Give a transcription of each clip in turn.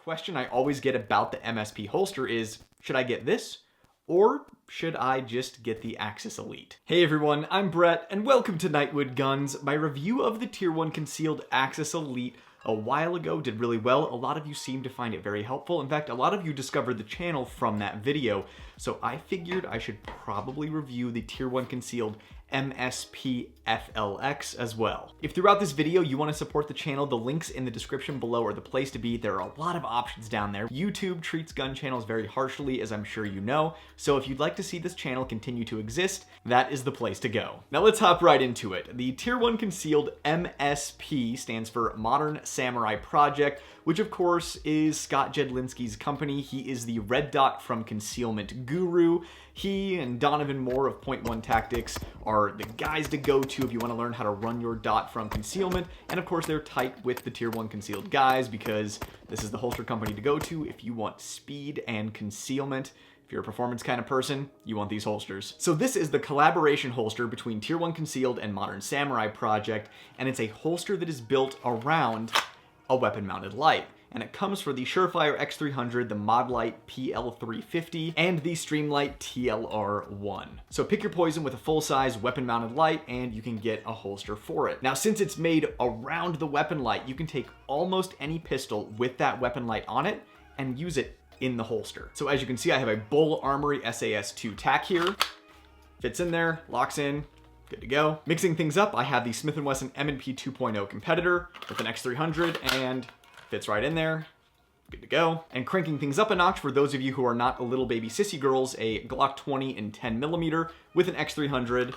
question I always get about the MSP holster is, should I get this? Or should I just get the Axis Elite? Hey everyone, I'm Brett, and welcome to Nightwood Guns. My review of the Tier 1 Concealed Axis Elite a while ago did really well. A lot of you seem to find it very helpful. In fact, a lot of you discovered the channel from that video. So I figured I should probably review the Tier 1 Concealed MSP FLX as well. If throughout this video you want to support the channel, the links in the description below are the place to be. There are a lot of options down there. YouTube treats gun channels very harshly, as I'm sure you know, so if you'd like to see this channel continue to exist, that is the place to go. Now let's hop right into it. The Tier 1 Concealed MSP stands for Modern Samurai Project, which of course is Scott Jedlinski's company. He is the red dot from Concealment Guru. He and Donovan Moore of Point One Tactics are the guys to go to if you want to learn how to run your dot from concealment. And of course, they're tight with the Tier 1 Concealed guys because this is the holster company to go to if you want speed and concealment. If you're a performance kind of person, you want these holsters. So this is the collaboration holster between Tier 1 Concealed and Modern Samurai Project, and it's a holster that is built around a weapon-mounted light. And it comes for the Surefire X300, the Modlight PL350, and the Streamlight TLR1. So pick your poison with a full-size weapon-mounted light, and you can get a holster for it. Now, since it's made around the weapon light, you can take almost any pistol with that weapon light on it and use it in the holster. So as you can see, I have a Bull Armory SAS2 tack here. Fits in there, locks in, good to go. Mixing things up, I have the Smith & Wesson M&P 2.0 competitor with an X300 and fits right in there, good to go. And cranking things up a notch for those of you who are not a little baby sissy girls, a Glock 20 in 10mm with an X300,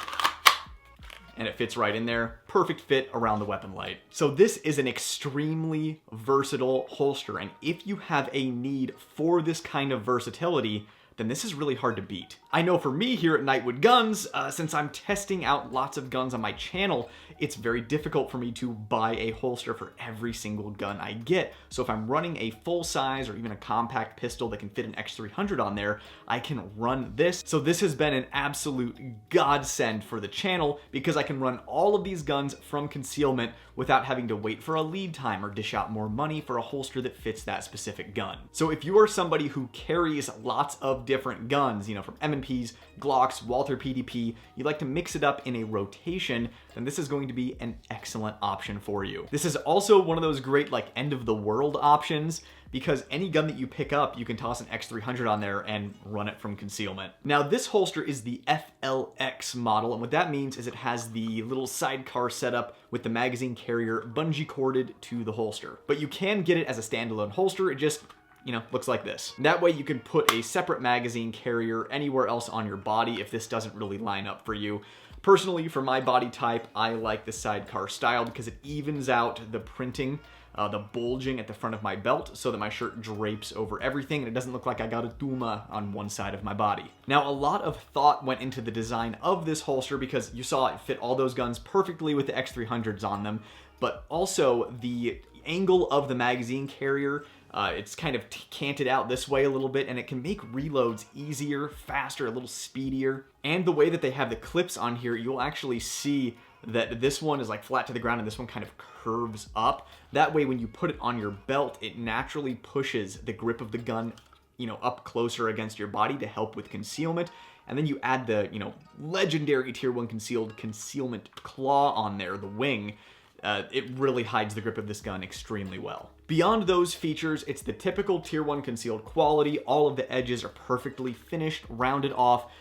and it fits right in there. Perfect fit around the weapon light. So this is an extremely versatile holster, and if you have a need for this kind of versatility, then this is really hard to beat. I know for me here at Nightwood Guns, since I'm testing out lots of guns on my channel, it's very difficult for me to buy a holster for every single gun I get. So if I'm running a full size or even a compact pistol that can fit an X300 on there, I can run this. So this has been an absolute godsend for the channel because I can run all of these guns from concealment without having to wait for a lead time or dish out more money for a holster that fits that specific gun. So if you are somebody who carries lots of different guns, you know, from M&Ps, Glocks, Walther PDP, you like to mix it up in a rotation, then this is going to be an excellent option for you. This is also one of those great like end of the world options because any gun that you pick up, you can toss an X300 on there and run it from concealment. Now this holster is the FLX model, and what that means is it has the little sidecar setup with the magazine carrier bungee corded to the holster. But you can get it as a standalone holster, it just, you know, looks like this. That way you can put a separate magazine carrier anywhere else on your body if this doesn't really line up for you. Personally, for my body type, I like the sidecar style because it evens out the printing, the bulging at the front of my belt so that my shirt drapes over everything and it doesn't look like I got a Duma on one side of my body. Now, a lot of thought went into the design of this holster because you saw it fit all those guns perfectly with the X300s on them, but also the angle of the magazine carrier, it's kind of canted out this way a little bit and it can make reloads easier, faster, a little speedier. And the way that they have the clips on here, you'll actually see that this one is like flat to the ground and this one kind of curves up. That way when you put it on your belt, it naturally pushes the grip of the gun, you know, up closer against your body to help with concealment. And then you add the, you know, legendary Tier 1 Concealed Concealment Claw on there, the wing. It really hides the grip of this gun extremely well. Beyond those features, it's the typical Tier 1 Concealed quality. All of the edges are perfectly finished, rounded off.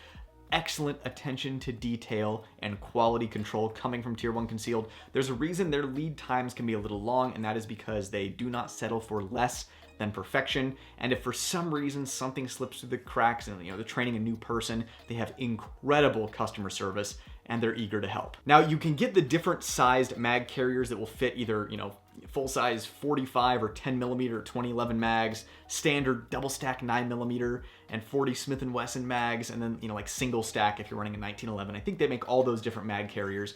Excellent attention to detail and quality control coming from Tier 1 Concealed. There's a reason their lead times can be a little long, and that is because they do not settle for less than perfection. And if for some reason something slips through the cracks and, you know, they're training a new person, they have incredible customer service and they're eager to help. Now you can get the different sized mag carriers that will fit either, you know, full size 45 or 10mm 2011 mags, standard double stack 9mm and 40 Smith & Wesson mags, and then, you know, like single stack if you're running a 1911. I think they make all those different mag carriers.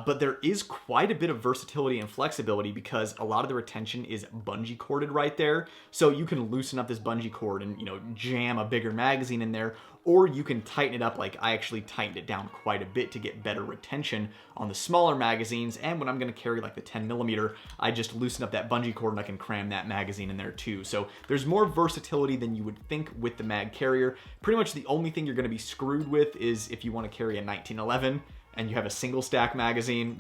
But there is quite a bit of versatility and flexibility because a lot of the retention is bungee corded right there. So you can loosen up this bungee cord and, jam a bigger magazine in there, or you can tighten it up. Like I actually tightened it down quite a bit to get better retention on the smaller magazines. And when I'm going to carry like the 10mm, I just loosen up that bungee cord and I can cram that magazine in there too. So there's more versatility than you would think with the mag carrier. Pretty much the only thing you're going to be screwed with is if you want to carry a 1911 and you have a single stack magazine,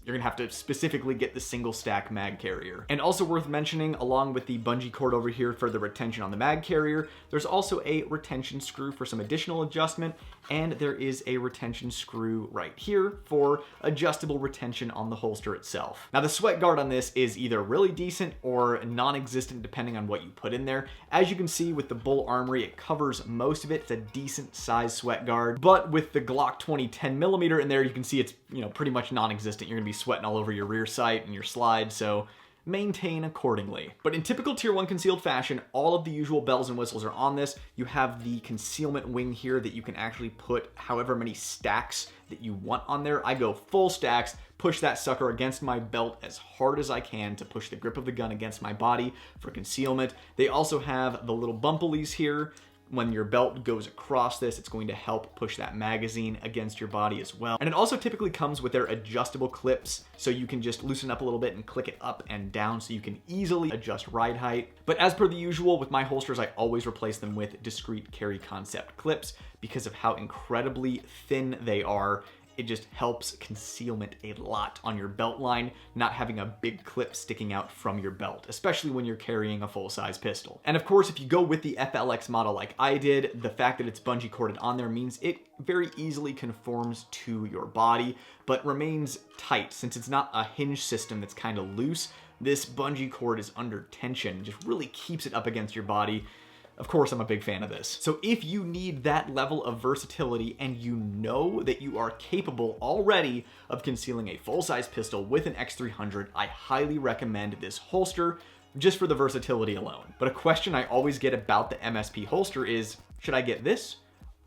you're gonna have to specifically get the single stack mag carrier. And also worth mentioning, along with the bungee cord over here for the retention on the mag carrier, there's also a retention screw for some additional adjustment, and there is a retention screw right here for adjustable retention on the holster itself. Now the sweat guard on this is either really decent or non-existent depending on what you put in there. As you can see with the Bull Armory, it covers most of it. It's a decent size sweat guard, but with the Glock 20 10mm in there, you can see it's pretty much non-existent. You're gonna be sweating all over your rear sight and your slide, so maintain accordingly. But in typical Tier 1 concealed fashion, all of the usual bells and whistles are on this. You have the concealment wing here that you can actually put however many stacks that you want on there. I go full stacks, push that sucker against my belt as hard as I can to push the grip of the gun against my body for concealment. They also have the little bumpalies here. When your belt goes across this, it's going to help push that magazine against your body as well. And it also typically comes with their adjustable clips, so you can just loosen up a little bit and click it up and down so you can easily adjust ride height. But as per the usual with my holsters, I always replace them with discrete carry concept clips because of how incredibly thin they are. It just helps concealment a lot on your belt line, not having a big clip sticking out from your belt, especially when you're carrying a full-size pistol. And of course, if you go with the FLX model like I did, the fact that it's bungee corded on there means it very easily conforms to your body, but remains tight. Since it's not a hinge system that's kind of loose, this bungee cord is under tension, just really keeps it up against your body. Of course, I'm a big fan of this. So if you need that level of versatility and you know that you are capable already of concealing a full-size pistol with an X300, I highly recommend this holster just for the versatility alone. But a question I always get about the MSP holster is, should I get this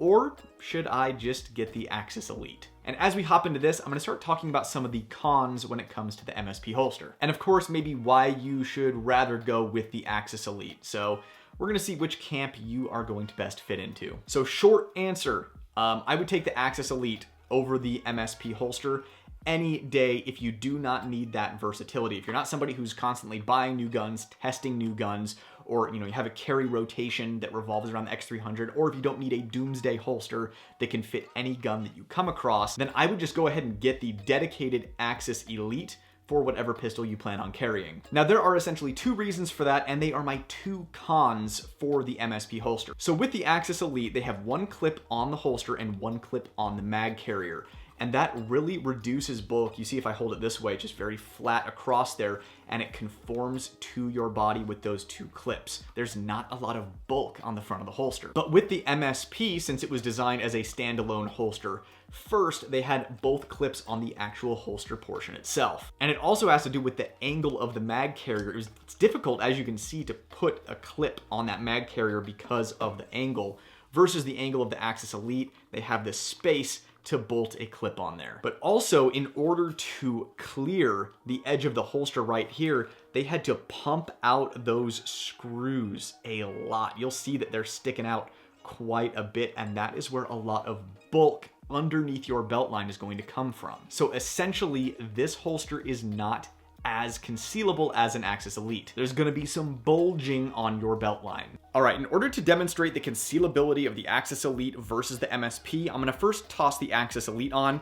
or should I just get the Axis Elite? And as we hop into this, I'm gonna start talking about some of the cons when it comes to the MSP holster. And of course, maybe why you should rather go with the Axis Elite. So we're gonna see which camp you are going to best fit into. So short answer, I would take the Axis Elite over the MSP holster any day if you do not need that versatility. If you're not somebody who's constantly buying new guns, testing new guns, or you have a carry rotation that revolves around the X300, or if you don't need a doomsday holster that can fit any gun that you come across, then I would just go ahead and get the dedicated Axis Elite for whatever pistol you plan on carrying. Now there are essentially two reasons for that, and they are my two cons for the MSP holster. So with the Axis Elite, they have one clip on the holster and one clip on the mag carrier. And that really reduces bulk. You see if I hold it this way, it's just very flat across there, and it conforms to your body with those two clips. There's not a lot of bulk on the front of the holster. But with the MSP, since it was designed as a standalone holster, first they had both clips on the actual holster portion itself. And it also has to do with the angle of the mag carrier. It's difficult, as you can see, to put a clip on that mag carrier because of the angle, versus the angle of the Axis Elite. They have this space to bolt a clip on there. But also, in order to clear the edge of the holster right here, they had to pump out those screws a lot. You'll see that they're sticking out quite a bit, and that is where a lot of bulk underneath your belt line is going to come from. So essentially, this holster is not as concealable as an Axis Elite. There's gonna be some bulging on your belt line. All right, in order to demonstrate the concealability of the Axis Elite versus the MSP, I'm gonna first toss the Axis Elite on.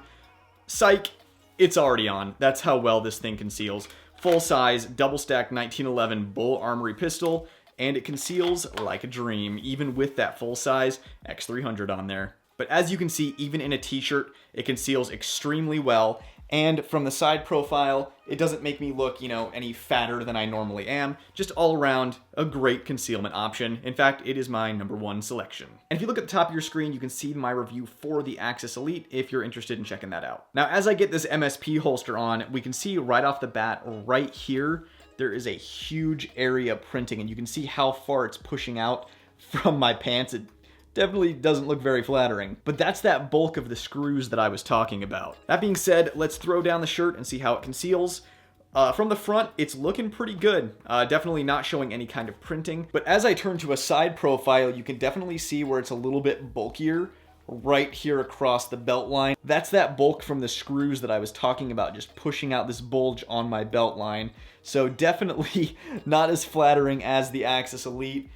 Psych, it's already on. That's how well this thing conceals. Full size, double stack 1911 Bull Armory pistol, and it conceals like a dream, even with that full size X300 on there. But as you can see, even in a t-shirt, it conceals extremely well. And from the side profile, it doesn't make me look, any fatter than I normally am. Just all around a great concealment option. In fact, it is my #1 selection. And if you look at the top of your screen, you can see my review for the Axis Elite if you're interested in checking that out. Now, as I get this MSP holster on, we can see right off the bat, right here, there is a huge area printing, and you can see how far it's pushing out from my pants. It definitely doesn't look very flattering. But that's that bulk of the screws that I was talking about. That being said, let's throw down the shirt and see how it conceals. From the front, it's looking pretty good. Definitely not showing any kind of printing. But as I turn to a side profile, you can definitely see where it's a little bit bulkier right here across the belt line. That's that bulk from the screws that I was talking about, just pushing out this bulge on my belt line. So definitely not as flattering as the Axis Elite.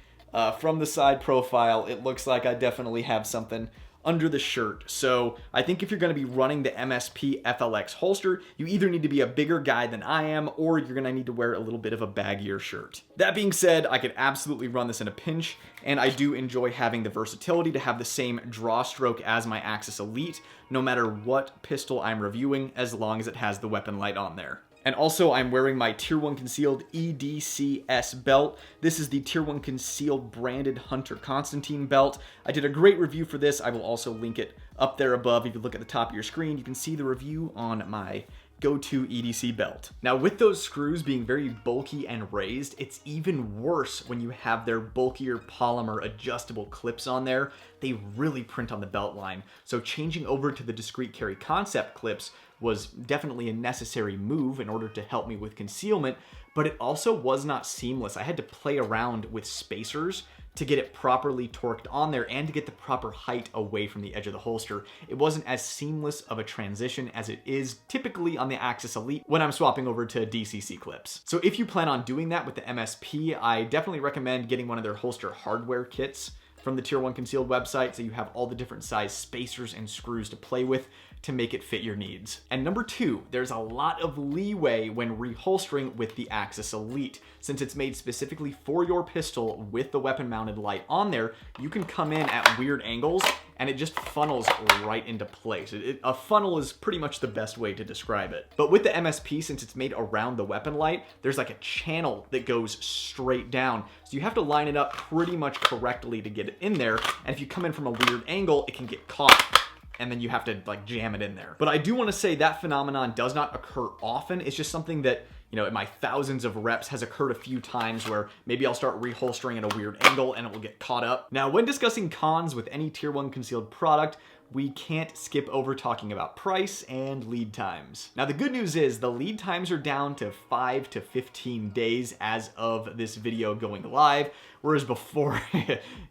From the side profile, it looks like I definitely have something under the shirt. So I think if you're going to be running the MSP FLX holster, you either need to be a bigger guy than I am, or you're going to need to wear a little bit of a baggier shirt. That being said, I could absolutely run this in a pinch, and I do enjoy having the versatility to have the same draw stroke as my Axis Elite, no matter what pistol I'm reviewing, as long as it has the weapon light on there. And also, I'm wearing my Tier 1 Concealed EDCS belt. This is the Tier 1 Concealed branded Hunter Constantine belt. I did a great review for this. I will also link it up there above. If you look at the top of your screen, you can see the review on my go-to EDC belt. Now, with those screws being very bulky and raised, it's even worse when you have their bulkier polymer adjustable clips on there. They really print on the belt line. So changing over to the discreet carry concept clips was definitely a necessary move in order to help me with concealment, but it also was not seamless. I had to play around with spacers to get it properly torqued on there and to get the proper height away from the edge of the holster. It wasn't as seamless of a transition as it is typically on the Axis Elite when I'm swapping over to DCC clips. So if you plan on doing that with the MSP, I definitely recommend getting one of their holster hardware kits from the Tier 1 Concealed website, so you have all the different size spacers and screws to play with to make it fit your needs. And number two, there's a lot of leeway when reholstering with the Axis Elite. Since it's made specifically for your pistol with the weapon mounted light on there, you can come in at weird angles and it just funnels right into place. A funnel is pretty much the best way to describe it. But with the MSP, since it's made around the weapon light, there's like a channel that goes straight down. So you have to line it up pretty much correctly to get it in there. And if you come in from a weird angle, it can get caught, and then you have to like jam it in there. But I do want to say that phenomenon does not occur often. It's just something that, you know, in my thousands of reps has occurred a few times where maybe I'll start reholstering at a weird angle and it will get caught up. Now, when discussing cons with any Tier 1 Concealed product, we can't skip over talking about price and lead times. Now, the good news is the lead times are down to 5 to 15 days as of this video going live, whereas before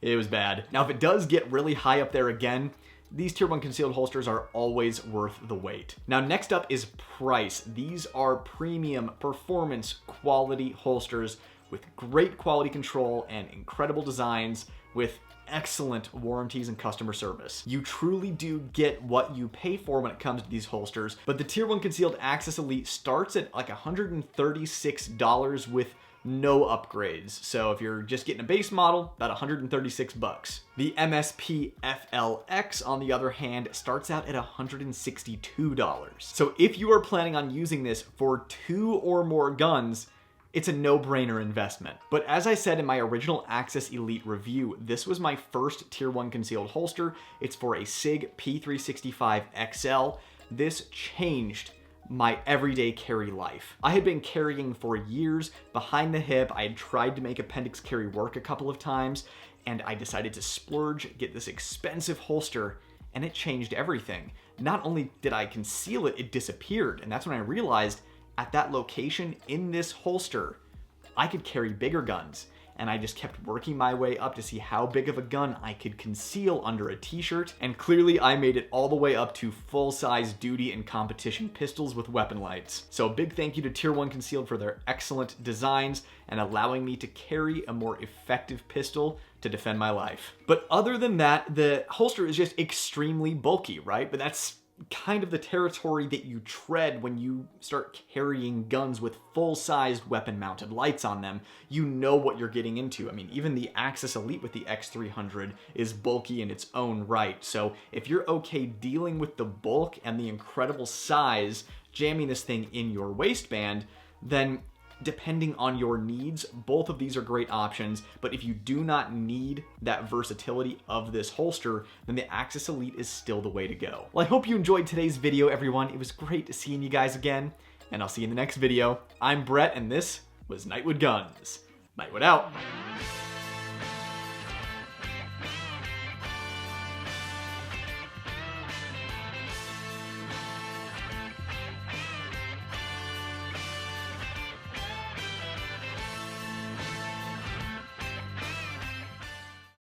it was bad. Now, if it does get really high up there again, these Tier 1 Concealed holsters are always worth the wait. Now, next up is price. These are premium performance quality holsters with great quality control and incredible designs with excellent warranties and customer service. You truly do get what you pay for when it comes to these holsters, but the Tier 1 Concealed Axis Elite starts at like $136 with no upgrades. So if you're just getting a base model, about 136 bucks. The MSP FLX, on the other hand, starts out at $162. So if you are planning on using this for 2 or more guns, it's a no-brainer investment. But as I said in my original Axis Elite review, this was my first Tier 1 Concealed holster. It's for a SIG P365 XL. This changed my everyday carry life. I had been carrying for years behind the hip. I had tried to make appendix carry work a couple of times, and I decided to splurge, get this expensive holster, and it changed everything. Not only did I conceal it, it disappeared, and that's when I realized at that location in this holster, I could carry bigger guns. And I just kept working my way up to see how big of a gun I could conceal under a t-shirt, and clearly I made it all the way up to full-size duty and competition pistols with weapon lights. So a big thank you to Tier 1 Concealed for their excellent designs and allowing me to carry a more effective pistol to defend my life. But other than that, the holster is just extremely bulky, right? But that's kind of the territory that you tread when you start carrying guns with full-sized weapon-mounted lights on them. You know what you're getting into. I mean, even the Axis Elite with the X300 is bulky in its own right. So if you're okay dealing with the bulk and the incredible size, jamming this thing in your waistband, then depending on your needs, both of these are great options. But if you do not need that versatility of this holster, then the Axis Elite is still the way to go. Well, I hope you enjoyed today's video, everyone. It was great seeing you guys again, and I'll see you in the next video. I'm Brett, and this was Nightwood Guns. Nightwood out.